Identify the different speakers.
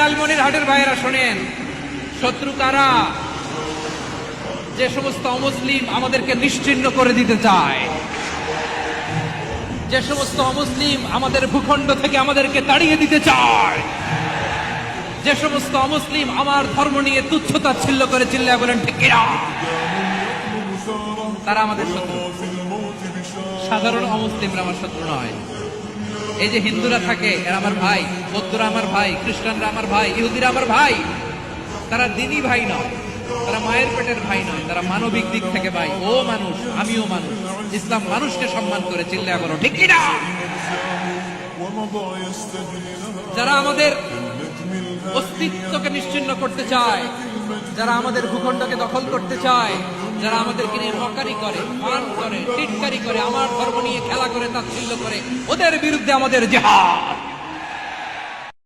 Speaker 1: লালমনিরহাটের ভাইয়েরা শোনেন, শত্রু কারা? যে সমস্ত অমুসলিম আমাদেরকে নিশ্চিহ্ন করে দিতে চায়, যে সমস্ত অমুসলিম আমাদের ভূখণ্ড থেকে আমাদেরকে তাড়িয়ে দিতে চায়, যে সমস্ত অমুসলিম আমার ধর্ম নিয়ে তুচ্ছতাচ্ছিল্য করে চিল্লায় বলেন ঠিক কিনা, তারা আমাদের শত্রু। সাধারণ অমুসলিমরা আমার শত্রু নয়। এই যে হিন্দুরা থাকে এরা আমার ভাই, বৌদ্ধরা আমার ভাই, খ্রিস্টানরা আমার ভাই, ইহুদিরা আমার ভাই। তারা দিনই ভাই নয়, তারা মায়ের পেটের ভাই নয়, তারা মানবিক দিক থেকে ভাই। ও মানুষ, আমিও মানুষ। ইসলাম মানুষকে সম্মান করে চিল্লায়া বলো ঠিক কিনা। যারা আমাদের অস্তিত্বকে নিশ্চিহ্ন করতে চায়, যারা আমাদের ভূখণ্ডকে দখল করতে চায়, যারা আমাদেরকে নিয়ে মকারি করে, ফান করে, টিটকারি করে, আমার ধর্ম নিয়ে খেলা করে, তাচ্ছিল্য করে, ওদের বিরুদ্ধে আমাদের জিহাদ।